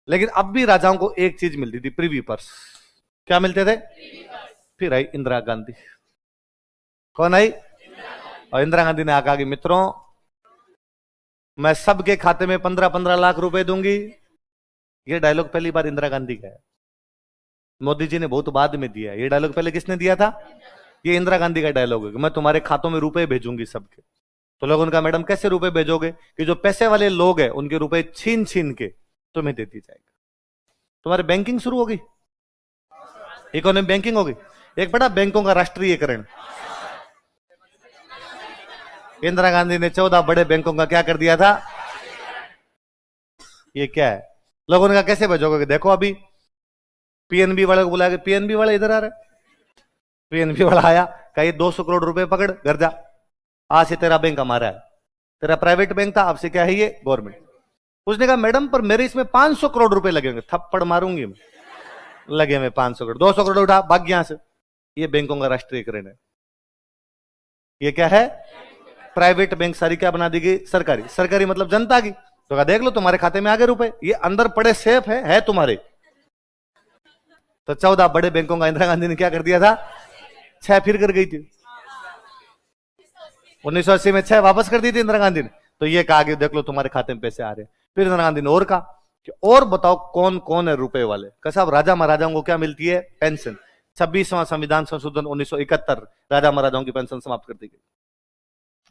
लेकिन अब भी राजाओं को एक चीज मिलती थी, प्रिवी पर्स। क्या मिलते थे? फिर आई इंदिरा गांधी। कौन आई? और इंदिरा गांधी ने आका कि मित्रों, मैं सबके खाते में 15-15 लाख रुपए दूंगी। ये डायलॉग पहली बार इंदिरा गांधी का है, मोदी जी ने बहुत बाद में दिया। ये डायलॉग पहले किसने दिया था? ये इंदिरा गांधी का डायलॉग है कि मैं तुम्हारे खातों में रुपए भेजूंगी सबके। तो लोग उनका, मैडम कैसे रुपए भेजोगे? कि जो पैसे वाले लोग हैं उनके रुपए छीन छीन के तुम्हें देती जाएगी। तुम्हारी बैंकिंग शुरू होगी, इकोनॉमी बैंकिंग होगी, एक बड़ा बैंकों का राष्ट्रीयकरण। इंदिरा गांधी ने 14 बड़े बैंकों का क्या कर दिया था? ये क्या है? लोगों ने कहा कैसे भेजोगे? देखो अभी पीएनबी वाले को बुलाया, पीएनबी वाला इधर आ रहा है। पीएनबी वाला आया, कहा ये 200 करोड़ रुपए पकड़, घर जा, आज से तेरा बैंक हमारा है। तेरा प्राइवेट बैंक था, आपसे क्या है ये गवर्नमेंट। उसने कहा मैडम पर मेरे इसमें 500 करोड़ रुपए लगेंगे। थप्पड़ मारूंगी मैं, लगे में 500 करोड़। 200 करोड़ उठा, भाग यहां से। ये बैंकों का राष्ट्रीयकरण है। ये क्या है? प्राइवेट बैंक सारी क्या बना दी गई? सरकारी। सरकारी मतलब जनता की। तो कहा देख लो तुम्हारे खाते में आ गए रुपए, ये अंदर पड़े सेफ है तुम्हारे। तो 14 बड़े बैंकों का इंदिरा गांधी ने क्या कर दिया था? 6 फिर कर गई थी। 1980 में 6 वापस कर दी थी इंदिरा गांधी ने। तो ये कहा कि देख लो तुम्हारे खाते में पैसे आ रहे हैं। फिर इंदिरा गांधी ने और कहा कि और बताओ कौन कौन है रुपए वाले। कहा साहब राजा महाराजाओं को क्या मिलती है? पेंशन। 26वां संविधान संशोधन 1971, राजा महाराजाओं की पेंशन समाप्त कर दी गई।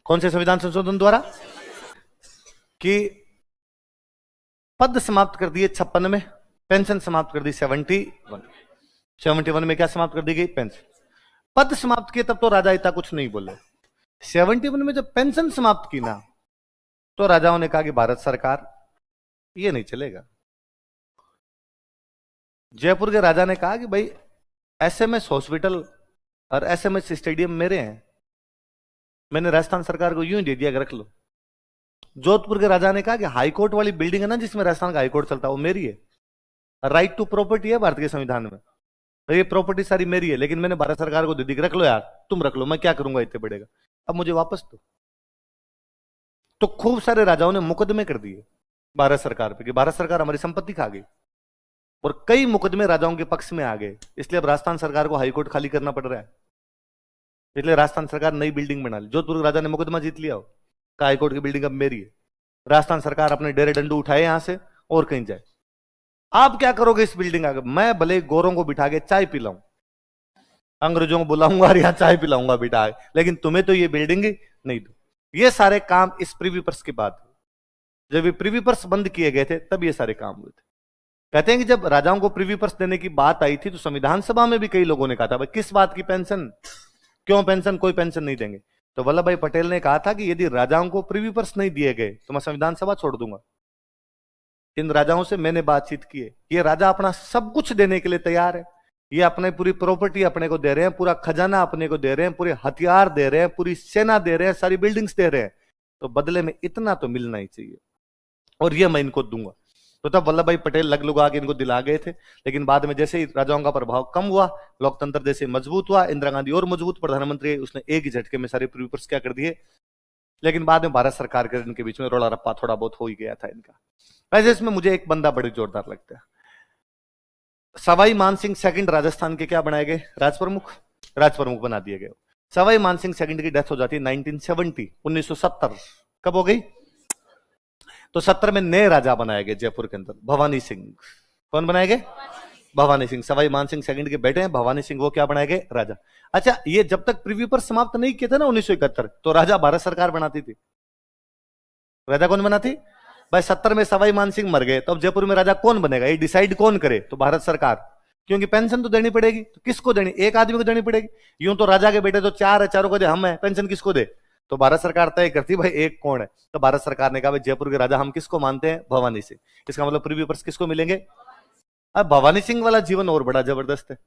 कौन से संविधान संशोधन द्वारा? कि पद समाप्त कर दिए 56 में, पेंशन समाप्त कर दी 71 में। क्या समाप्त कर दी गई? पेंशन। पद समाप्त किए तब तो राजा इतना कुछ नहीं बोले। 71 में जब पेंशन समाप्त की ना, तो राजाओं ने कहा कि भारत सरकार ये नहीं चलेगा। जयपुर के राजा ने कहा कि भाई एसएमएस हॉस्पिटल और एसएमएस स्टेडियम मेरे हैं, मैंने राजस्थान सरकार को यूं ही दे दिया कि रख लो। जोधपुर के राजा ने कहा कि हाईकोर्ट वाली बिल्डिंग है ना जिसमें राजस्थान का हाईकोर्ट चलता है, वो मेरी है। राइट टू प्रॉपर्टी है भारत के संविधान में, तो ये प्रॉपर्टी सारी मेरी है, लेकिन मैंने भारत सरकार को दे दी, रख लो यार, तुम रख लो, मैं क्या करूंगा इतने बड़े का, अब मुझे वापस दो। तो खूब सारे राजाओं ने मुकदमे कर दिए भारत सरकार पे कि भारत सरकार हमारी संपत्ति खा गई, और कई मुकदमे राजाओं के पक्ष में आ गए। इसलिए अब राजस्थान सरकार को हाईकोर्ट खाली करना पड़ रहा है। इसलिए राजस्थान सरकार नई बिल्डिंग बना ली। जोधपुर राजा ने मुकदमा जीत लिया हो, कहा हाईकोर्ट की बिल्डिंग अब मेरी है। राजस्थान सरकार अपने डेरे डंडू उठाए यहां से और कहीं जाए। आप क्या करोगे इस बिल्डिंग आगे? मैं भले गोरों को बिठा के चाय पिलाऊं, अंग्रेजों को बुलाऊंगा और यहां चाय पिलाऊंगा बिठा के, लेकिन तुम्हें तो ये बिल्डिंग नहीं दो। ये सारे काम इस प्रिवी पर्स के बाद, जब ये प्रिवी पर्स बंद किए गए थे तब ये सारे काम हुए थे। कहते हैं कि जब राजाओं को प्रिवी पर्स देने की बात आई थी तो संविधान सभा में भी कई लोगों ने कहा था भाई किस बात की पेंशन, क्यों पेंशन, कोई पेंशन नहीं देंगे। तो वल्लभ भाई पटेल ने कहा था कि यदि राजाओं को प्रिवी पर्स नहीं दिए गए तो मैं संविधान सभा छोड़ दूंगा। इन राजाओं से मैंने बातचीत की है, ये राजा अपना सब कुछ देने के लिए तैयार है। ये अपने पूरी प्रॉपर्टी अपने को दे रहे हैं, पूरा खजाना अपने को दे रहे हैं, पूरे हथियार दे रहे हैं, पूरी सेना दे रहे हैं, सारी बिल्डिंग्स दे रहे हैं, तो बदले में इतना तो मिलना ही चाहिए, और ये मैं इनको दूंगा। तो तब वल्लभ भाई पटेल लग लुगा के इनको दिला गए थे। लेकिन बाद में जैसे ही राजाओं का प्रभाव कम हुआ, लोकतंत्र जैसे मजबूत हुआ, इंदिरा गांधी और मजबूत प्रधानमंत्री, उसने एक ही झटके में सारे प्रिवी पर्स क्या कर दिए। लेकिन बाद में भारत सरकार के इनके बीच में रोला रप्पा थोड़ा बहुत हो ही गया था इनका। वैसे इसमें मुझे एक बंदा बड़े जोरदार लगता है, सवाई मानसिंह सेकंड राजस्थान के क्या बनाए गए? राजप्रमुख बना दिए गए। सवाई मानसिंह सेकंड की डेथ हो जाती है 1970। कब हो गई? तो 70 में नए राजा बनाए गए जयपुर के अंदर, भवानी सिंह। कौन बनाए गए? भवानी सिंह। सवाई मानसिंह सेकंड के बेटे हैं भवानी सिंह, वो क्या बनाए गए? राजा। अच्छा, ये जब तक प्रिव्यू पर समाप्त नहीं किए थे ना 1971, तो राजा भारत सरकार बनाती थी। राजा कौन बनाती? भाई 70 में सवाई मानसिंह मर गए, तो अब जयपुर में राजा कौन बनेगा ये डिसाइड कौन करे? तो भारत सरकार, क्योंकि पेंशन तो देनी पड़ेगी। तो किसको देनी? एक आदमी को देनी पड़ेगी। यूं तो राजा के बेटे तो 4 है, चारों को दे, हम है, पेंशन किसको दे? तो भारत सरकार तय करती भाई एक कौन है। तो भारत सरकार ने कहा भाई जयपुर के राजा हम किसको मानते हैं? भवानी सिंह। इसका मतलब प्रिव्यू पर्स किसको मिलेंगे? अब भवानी सिंह वाला जीवन और बड़ा जबरदस्त है।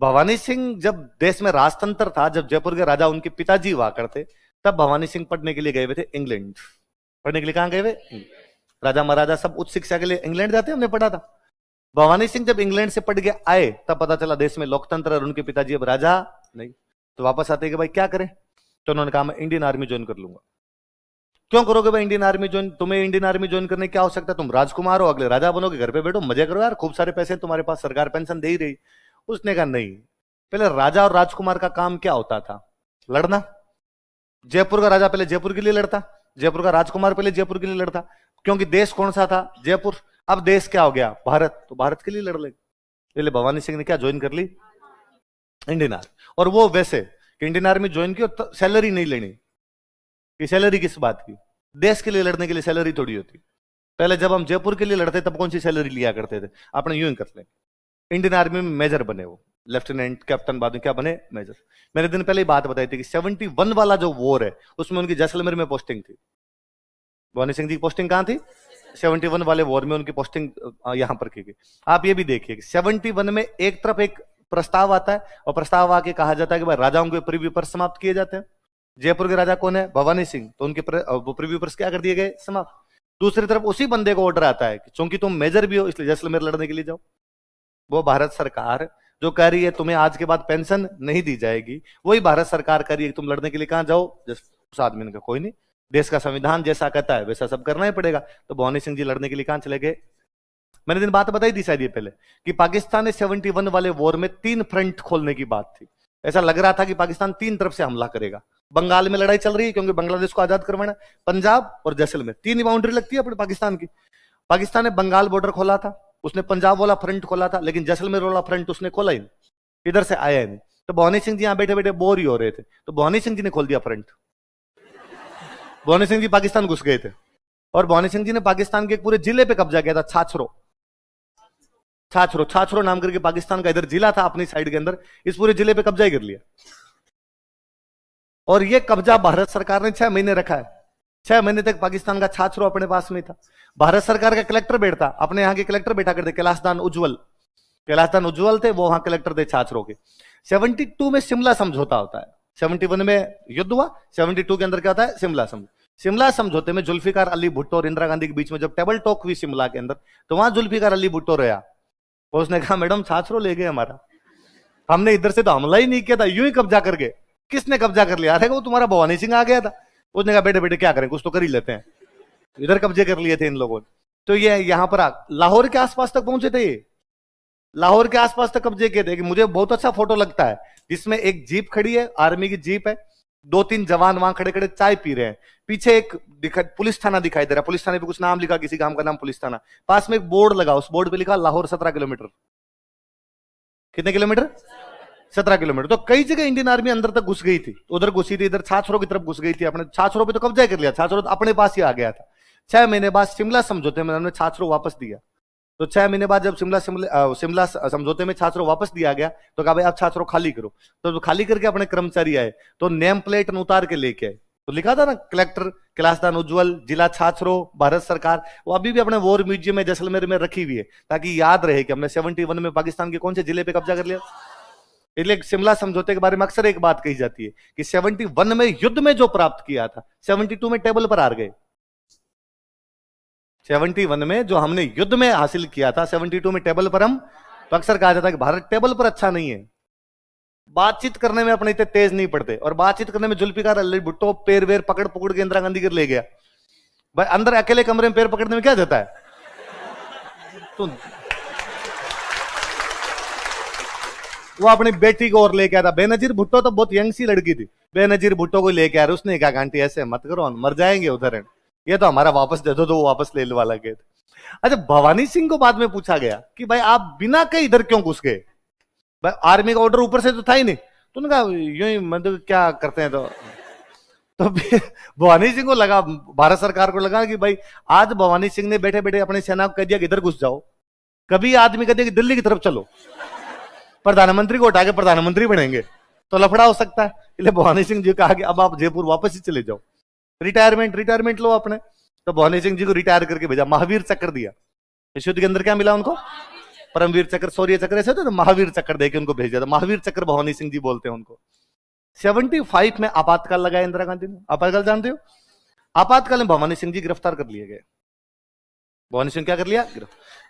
भवानी सिंह जब देश में राजतंत्र था, जब जयपुर के राजा उनके पिताजी हुआ करते, तब भवानी सिंह पढ़ने के लिए गए हुए थे इंग्लैंड। पढ़ने के लिए कहां गए हुए? राजा महाराजा सब उच्च शिक्षा के लिए इंग्लैंड जाते, हमने पढ़ा था। भवानी सिंह जब इंग्लैंड से पढ़ के आए तब पता चला देश में लोकतंत्र, और उनके पिताजी अब राजा नहीं। तो वापस आते कि भाई क्या करें? तो उन्होंने कहा मैं इंडियन आर्मी ज्वाइन कर लूंगा। क्यों करोगे भाई इंडियन आर्मी ज्वाइन? तुम्हें इंडियन आर्मी ज्वाइन करने की क्या आवश्यकता है? तुम राजकुमार हो, अगले राजा बनोगे, घर पे बैठो मजे करो यार, खूब सारे पैसे तुम्हारे पास, सरकार पेंशन दे ही रही। उसने कहा नहीं, पहले राजा और राजकुमार का काम क्या होता था? लड़ना। जयपुर का राजा पहले जयपुर के लिए लड़ता, जयपुर का राजकुमार पहले जयपुर के लिए लड़ता, क्योंकि देश कौन सा था? जयपुर। अब देश क्या हो गया? भारत, तो भारत के लिए लड़ ले। पहले भवानी सिंह ने क्या ज्वाइन कर ली? Indian army. और वो वैसे कि इंडियन आर्मी ज्वाइन की और सैलरी नहीं लेनी। कि सैलरी किस बात की? देश के लिए लड़ने के लिए सैलरी थोड़ी होती। पहले जब हम जयपुर के लिए लड़ते तब कौन सी सैलरी लिया करते थे? आपने यूं ही कर ले। इंडियन आर्मी में मेजर बने, वो लेफ्टिनेंट कैप्टन, बाद में क्या बने? मेजर। मैंने दिन पहले ही बात बताई थी कि 71 वाला जो वॉर है उसमें उनकी जैसलमेर में पोस्टिंग थी। भवानी सिंह जी की पोस्टिंग कहां थी? 71 वाले वॉर में उनकी पोस्टिंग यहां पर की गई। आप ये भी देखिए 71 में एक तरफ एक प्रस्ताव आता है और प्रस्ताव आके कहा जाता है कि भाई राजाओं के प्रीव्यू पर समाप्त किए जाते हैं। जयपुर के राजा कौन है? भवानी सिंह, तो उनके प्रीव्यू पर क्या कर दिए गए? समाप्त। दूसरी तरफ उसी बंदे को ऑर्डर आता है कि चूंकि तुम मेजर भी हो इसलिए जैसलमेर लड़ने के लिए जाओ। वो भारत सरकार जो कह रही है तुम्हें आज के बाद पेंशन नहीं दी जाएगी, वही भारत सरकार कह रही है तुम लड़ने के लिए कहां जाओ? उस आदमी ने कहा कोई नहीं, देश का संविधान जैसा कहता है वैसा सब करना ही पड़ेगा। तो भवानी सिंह जी लड़ने के लिए कहां चले गए? मैंने दिन बात बताई थी शायद ये पहले कि पाकिस्तान ने 71 वाले वॉर में 3 फ्रंट खोलने की बात थी। ऐसा लग रहा था कि पाकिस्तान 3 तरफ से हमला करेगा। बंगाल में लड़ाई चल रही है क्योंकि बांग्लादेश को आजाद करवाना, पंजाब और जैसलमेर, 3 ही बाउंड्री लगती है अपने पाकिस्तान की। पाकिस्तान ने बंगाल बॉर्डर खोला था, उसने पंजाब वाला फ्रंट खोला था, लेकिन जैसलमेर वाला फ्रंट उसने खोला ही नहीं, इधर से आया ही नहीं। तो भवानी सिंह जी यहां बैठे बैठे बोर ही हो रहे थे, तो भवानी सिंह जी ने खोल दिया फ्रंट। भवानी सिंह जी पाकिस्तान घुस गए थे और भवानी सिंह जी ने पाकिस्तान के एक पूरे जिले पे कब्जा किया था, छाछरो। छाछरो, छाछरो नाम करके पाकिस्तान का इधर जिला था अपनी साइड के अंदर, इस पूरे जिले पे कब्जा ही कर लिया। और ये कब्जा भारत सरकार ने 6 महीने रखा है। 6 महीने तक पाकिस्तान का छाछरो अपने पास में था। भारत सरकार का कलेक्टर बैठता, अपने यहाँ के कलेक्टर बैठा करते, कैलाशदान उज्जवल, कैलाशदान उज्जवल थे, वो वहां कलेक्टर थे छाछरो के। 72 में शिमला समझौता होता है। 71 में युद्ध हुआ, 72 के अंदर क्या होता है? शिमला समझौता। शिमला समझौते में जुल्फिकार अली भुट्टो और इंदिरा गांधी के बीच में जब टेबल टॉक हुई शिमला के अंदर, तो वहां जुल्फिकार अली भुट्टो रहा। उसने कहा मैडम छाछरो ले गए हमारा, हमने इधर से तो हमला ही नहीं किया था, यूं ही कब्जा कर गए। किसने कब्जा कर लिया? अरे वो तुम्हारा भवानी सिंह आ गया था। उसने कहा बेटे बेटे क्या करें, कुछ तो कर ही लेते हैं। इधर कब्जे कर लिए थे इन लोगों ने। तो ये यहां पर लाहौर के आसपास तक पहुंचे थे। ये लाहौर के आसपास तक कब्जे किए थे। कि मुझे बहुत अच्छा फोटो लगता है जिसमें एक जीप खड़ी है, आर्मी की जीप है, 2-3 जवान वहां खड़े खड़े चाय पी रहे हैं। पीछे एक पुलिस थाना दिखाई दे रहा है, पुलिस थाने पे कुछ नाम लिखा, किसी गांव का नाम पुलिस थाना। पास में एक बोर्ड लगा, उस बोर्ड पे लिखा लाहौर 17 किलोमीटर। कितने किलोमीटर? 17 किलोमीटर। तो कई जगह इंडियन आर्मी अंदर तक घुस गई थी, उधर घुसी थी, इधर छाछरों की तरफ घुस गई थी। अपने छाछरों पे तो कब्जा कर लिया, छाछरों तो अपने पास ही आ गया था। 6 महीने बाद शिमला समझौते में हमने छाछरों वापस दिया। तो 6 महीने बाद जब शिमला समझौते में छाछरों वापस दिया गया, तो कहा भाई आप छाछरों खाली करो। तो खाली करके अपने कर्मचारी आए, तो नेम प्लेट उतार के लेके आए। तो लिखा था ना कलेक्टर कैलाशदान उज्जवल, जिला छाछरों, भारत सरकार। वो अभी भी अपने वॉर म्यूजियम में जैसलमेर में रखी हुई है, ताकि याद रहे कि हमने 71 में पाकिस्तान के कौन से जिले पे कब्जा कर लिया। इसलिए शिमला समझौते के बारे में अक्सर एक बात कही जाती है कि 71 में युद्ध में जो प्राप्त किया था, 72 में टेबल पर हार गए। 71 में जो हमने युद्ध में हासिल किया था, 72 में टेबल पर हम, तो अक्सर कहा जाता है कि भारत टेबल पर अच्छा नहीं है, बातचीत करने में अपने इतने तेज नहीं पड़ते। और बातचीत करने में जुल्फिकार अली भुट्टो पैर वेर पकड़ पकड़ के इंदिरा गांधी कर ले गया। भाई अंदर अकेले कमरे में पैर पकड़ने में क्या जाता है? तो वो अपनी बेटी को और लेके आया था। बेनजीर भुट्टो तो बहुत यंग सी लड़की थी, बेनजीर भुट्टो को लेके आ रहे। उसने कहा आंटी ऐसे मत करो, मर जाएंगे उधर, ये तो हमारा वापस दे दो, तो वो वापस ले वाला गए। अच्छा, भवानी सिंह को बाद में पूछा गया कि भाई आप बिना कहीं इधर क्यों घुस गए? भाई आर्मी का ऑर्डर ऊपर से तो था ही नहीं। तो उन्होंने कहा यूं ही मतलब क्या करते हैं। तो भवानी सिंह को लगा, भारत सरकार को लगा कि भाई आज भवानी सिंह ने बैठे बैठे अपनी सेना को कह दिया कि इधर घुस जाओ, कभी आदमी कह दिया कि दिल्ली की तरफ चलो, प्रधानमंत्री को उठा के प्रधानमंत्री बनेंगे, तो लफड़ा हो सकता है। इसलिए भवानी सिंह जी कहा कि अब आप जयपुर वापस ही चले जाओ, रिटायरमेंट लो अपने। तो भवानी सिंह जी को रिटायर करके भेजा, महावीर चक्र दिया। इस युद्ध के अंदर क्या मिला उनको? परमवीर चक्र, शौर्य चक्र, ऐसे होते, तो महावीर चक्र देके उनको भेज दिया था। महावीर चक्र भवानी सिंह जी बोलते हैं उनको। 75 में आपातकाल लगाया इंदिरा गांधी ने। आपातकाल जानते हो? आपातकाल में भवानी सिंह जी गिरफ्तार कर लिए गए। भवानी सिंह क्या कर लिया?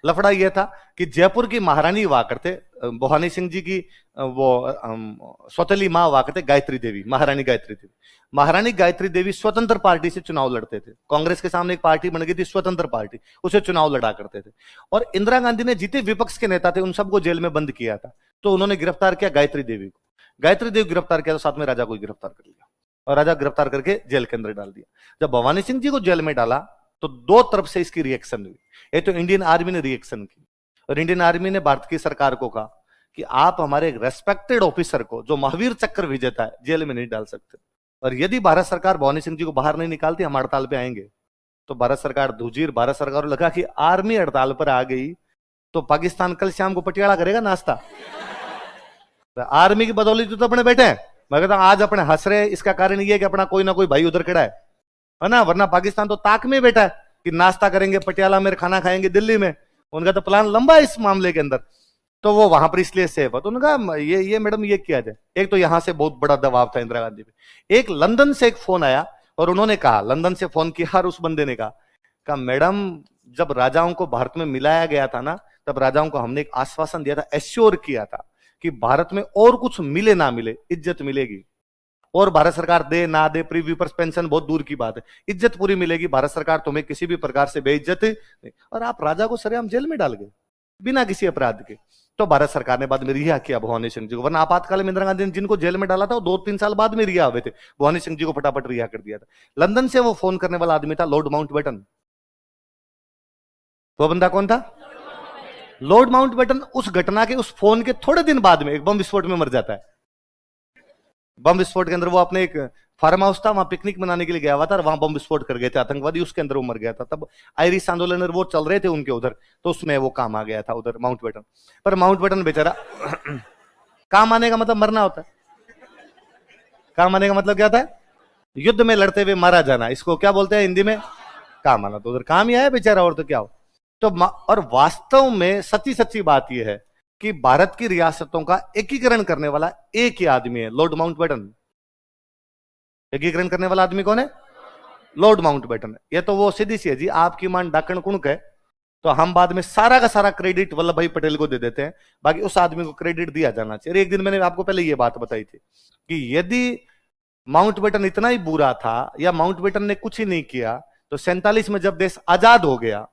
लफड़ा यह था कि जयपुर की महारानी हुआ करते, भवानी सिंह जी की वो सौतेली माँ हुआ करते गायत्री देवी, महारानी गायत्री देवी। महारानी गायत्री देवी स्वतंत्र पार्टी से चुनाव लड़ते थे। कांग्रेस के सामने एक पार्टी बन गई थी स्वतंत्र पार्टी, उसे चुनाव लड़ा करते थे। और इंदिरा गांधी ने जितने विपक्ष के नेता थे उन सबको जेल में बंद किया था, तो उन्होंने गिरफ्तार किया गायत्री देवी को। गायत्री देवी गिरफ्तार किया तो साथ में राजा को गिरफ्तार कर लिया और राजा गिरफ्तार करके जेल के अंदर डाल दिया। जब भवानी सिंह जी को जेल में डाला तो दो तरफ से इसकी रिएक्शन हुई। एक तो इंडियन आर्मी ने रिएक्शन की और इंडियन आर्मी ने भारत की सरकार को कहा कि आप हमारे एक रेस्पेक्टेड ऑफिसर को जो महावीर चक्र विजेता है जेल में नहीं डाल सकते, और यदि भारत सरकार भवानी सिंह जी को बाहर नहीं निकालती हम हड़ताल पे आएंगे। तो भारत सरकार दूजी, भारत सरकार को लगा कि आर्मी हड़ताल पर आ गई तो पाकिस्तान कल शाम को पटियाला करेगा नाश्ता। आर्मी की बदौलत तो अपने बैठे हैं। मैं कहता हूं आज अपने हंस रहे, इसका कारण ये है कि अपना कोई ना कोई भाई उधर खड़ा है ना, वरना पाकिस्तान तो ताक में बैठा है कि नाश्ता करेंगे पटियाला में, खाना खाएंगे दिल्ली में। उनका तो प्लान लंबा है इस मामले के अंदर, तो वो वहां पर इसलिए सेफ है। तो उन्होंने ये मैडम ये किया जाए। एक तो यहां से बहुत बड़ा दबाव था इंदिरा गांधी पे। एक लंदन से एक फोन आया और उन्होंने कहा, लंदन से फोन किया और उस बंदे ने कहा मैडम जब राजाओं को भारत में मिलाया गया था ना, तब राजाओं को हमने एक आश्वासन दिया था, एश्योर किया था कि भारत में और कुछ मिले ना मिले इज्जत मिलेगी। और भारत सरकार दे ना दे, प्रीव्यू पर पेंशन बहुत दूर की बात है, इज्जत पूरी मिलेगी। भारत सरकार तुम्हें किसी भी प्रकार से बेइज्जत नहीं। और आप राजा को सरेआम जेल में डाल गए बिना किसी अपराध के। तो भारत सरकार ने बाद में रिहा किया भवानी सिंह जी को, वरना आपातकाल में इंदिरा गांधी ने जिनको जेल में डाला था वो 2-3 साल बाद में रिहा हुए थे। भवानी सिंह जी को फटाफट रिहा कर दिया था। लंदन से वो फोन करने वाला आदमी था लॉर्ड माउंटबेटन। वो बंदा कौन था? Lord Mountbatten. उस घटना के, उस फोन के थोड़े दिन बाद में एक बम विस्फोट में मर जाता है। बम विस्फोट के अंदर वो अपने एक फार्म हाउस था, वहां पिकनिक मनाने के लिए गया हुआ था और वहां बम विस्फोट कर गए थे आतंकवादी, उसके अंदर वो मर गया था। तब आयरिश आंदोलन और वो चल रहे थे उनके उधर, तो उसमें वो काम आ गया था उधर माउंटबेटन। पर माउंटबेटन बेचारा काम आने का मतलब मरना होता है। काम आने का मतलब क्या था? युद्ध में लड़ते हुए मारा जाना। इसको क्या बोलते हैं हिंदी में? काम आना। तो उधर काम ही आया बेचारा, और तो क्या हो। तो और वास्तव में सच्ची बात यह है कि भारत की रियासतों का एकीकरण करने वाला एक ही आदमी है, लॉर्ड माउंटबेटन। एकीकरण करने वाला आदमी कौन है? Lord Mountbatten. ये तो वो सीधी सी है जी, आपकी मान डाकण कुणक है, तो हम बाद में सारा का सारा क्रेडिट वल्लभ भाई पटेल को दे देते हैं, बाकी उस आदमी को क्रेडिट दिया जाना चाहिए। एक दिन मैंने आपको पहले ये बात बताई थी कि यदि माउंटबेटन इतना ही बुरा था या माउंटबेटन ने कुछ ही नहीं किया, तो 47 में जब देश आजाद हो गया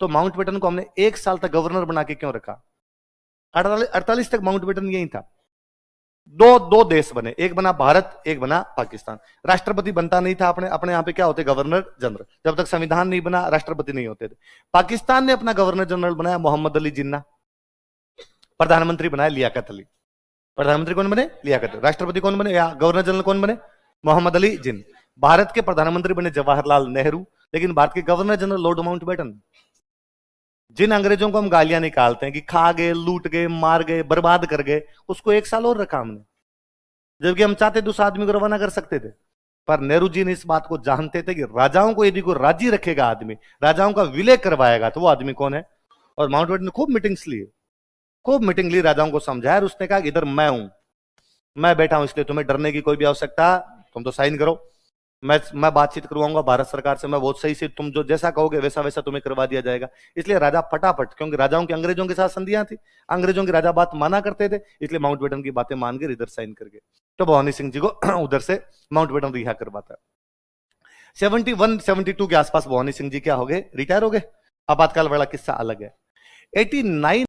तो माउंटबेटन को हमने 1 साल तक गवर्नर बना के क्यों रखा? 48 तक माउंटबेटन यही था। दो देश बने, एक बना भारत, एक बना पाकिस्तान। राष्ट्रपति बनता नहीं था अपने यहाँ पे क्या होते? Governor general. जब तक संविधान नहीं बना राष्ट्रपति नहीं होते थे। पाकिस्तान ने अपना गवर्नर जनरल बनाया मोहम्मद अली जिन्ना, प्रधानमंत्री बनाया लियाकत अली। प्रधानमंत्री कौन बने? लियाकत अली। राष्ट्रपति कौन बने या गवर्नर जनरल कौन बने? मोहम्मद अली जिन्ना। भारत के प्रधानमंत्री बने जवाहरलाल नेहरू, लेकिन भारत के गवर्नर जनरल लॉर्ड माउंटबेटन। जिन अंग्रेजों को हम गालियां निकालते हैं कि खा गए, लूट गए, मार गए, बर्बाद कर गए, उसको 1 साल और रखा हमने, जबकि हम चाहते दूसरे आदमी को रवाना कर सकते थे। पर नेहरू जी ने इस बात को जानते थे कि राजाओं को यदि कोई राजी रखेगा आदमी, राजाओं का विलय करवाएगा, तो वो आदमी कौन है? और माउंटबेटन ने खूब मीटिंग्स ली, खूब मीटिंग ली, राजाओं को समझाया और उसने कहा कि इधर मैं हूं, मैं बैठा हूं, इसलिए तुम्हें डरने की कोई भी आवश्यकता, तुम तो साइन करो, मैं बातचीत करवाऊंगा भारत सरकार से, मैं बहुत सही से, तुम जो जैसा कहोगे वैसा वैसा तुम्हें करवा दिया जाएगा। इसलिए राजा फटाफट, क्योंकि राजाओं की अंग्रेजों के साथ संधियां थी, अंग्रेजों की राजा बात माना करते थे, इसलिए माउंटबेटन की बातें मान कर इधर साइन करके तो भवानी सिंह जी को उधर से माउंटबेटन रिहा करवाता है। 71-72 के आसपास भवानी सिंह जी क्या हो गए? रिटायर हो गए। आपातकाल वाला किस्सा अलग है। 89